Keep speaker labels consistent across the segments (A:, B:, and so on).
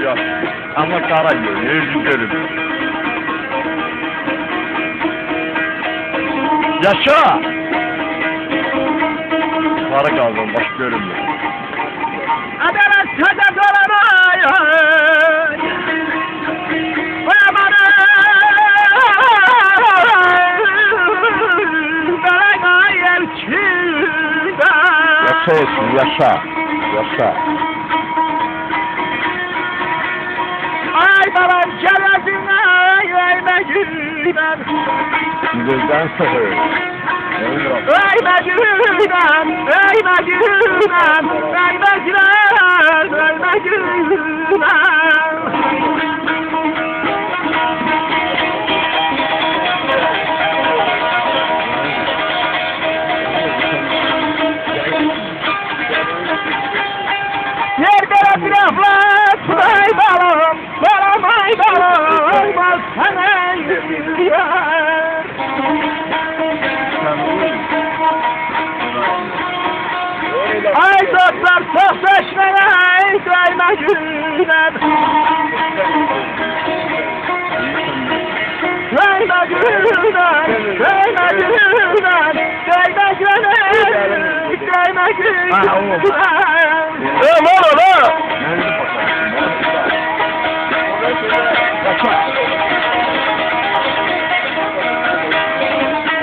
A: yok. Ama kara görünüyor, yüzü görünüyor. Yaşa! Kara kaldım, baş görünmüyor.
B: Adalet sada dolanay. Bana
A: Yaşa olsun, yaşa. Yaşa.
B: Ay balam celadın ay mecnunam.
A: Gözden sıkıyor.
B: Ay mecnunam, ay mecnunam, ay mecnunam, ay mecnunam. Yerden atraflar, ay balım, balım ay balım, bal sana yürüyor. Ay dostlar çok düşmeyin, ay mecnunam. Ay mecnunam, ay mecnunam, ay mecnunam, ay mecnunam.
A: Ne var ola?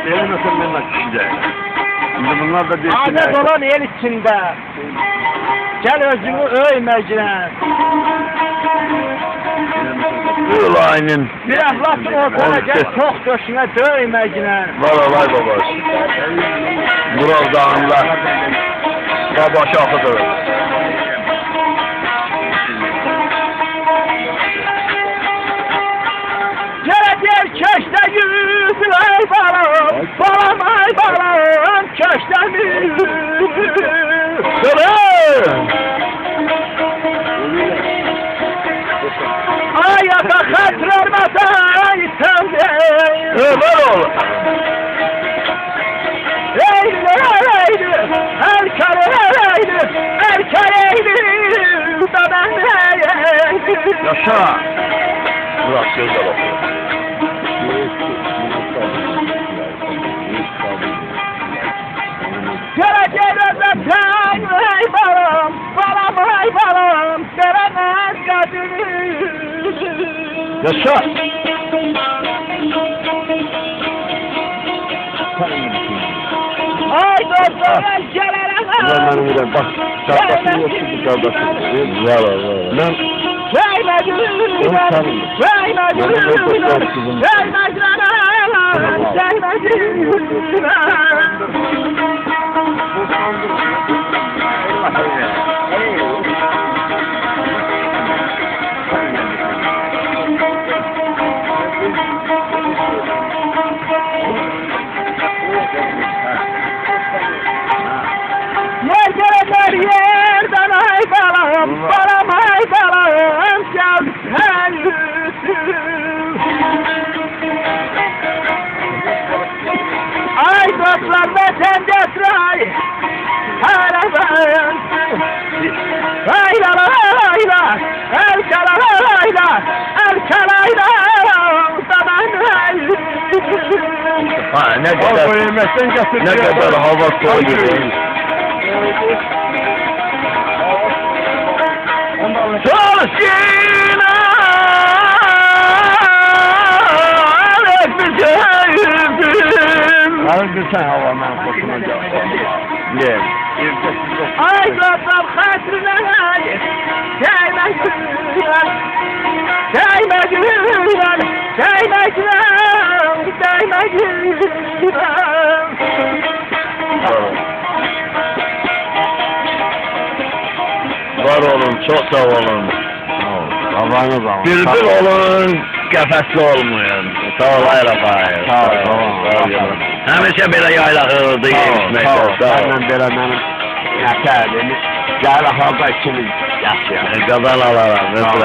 A: Elin atımlarına şimdi. Şimdi bunlar da bir...
B: Adet olan el içinde. Gel özünü öy mecnun.
A: Ulayın.
B: Bir ahlasın ortaya gel çok döşüne döy mecnun.
A: Valla vay babası. Mural Dağı'nda babaşı akıdır.
B: Gelecek köşte yüzü ay balım, balam ay balım, köşte yüzü. Ay yaka hatırlamasa itsemdeyim.
A: Var oğlum.
B: Eydi, erkeleydi, da ben neydi.
A: Yaşa. Murat söz alalım.
B: Gelecek özetsen ay balım, balam ay balım, veremez kadını.
A: Yaşa.
B: Ay dostlar gelene
A: Bunların bak. Çarpasını yoksun bu kardeşim. Var. Ben...
B: Vay mecnunum, vay mecnunum, vay mecnunum, vay mecnunum. Yer gelenler yerden ay balam, balam ay balam, gel sen yüzüm. Ay dostlar vatan getray, hala ben. Ayla ayla, el kalayla, el kalayla, zaman yüzüm.
A: Ha ne kadar, ne kadar hava soğuyor. Çalışın alekbizeyim. Alekbizeyim havadan hoşuma geldi. Gel.
B: Ay dostum hatırına değme güzel, değme güzel, değme güzel, değme güzel.
A: Var olun, çok sağ olun. Babanız ama. Bülbül olun, kafesli olmayın. Sağ ol Ayrafay. Sağ ol. Həmişə belə yaylaqırdı, yemişməkdə. Sağ ol. Səndən belə mənim nətərdimiz. Yaylaqlarda ikimiz yaşayalım. Qazan alaram. Sağ ol.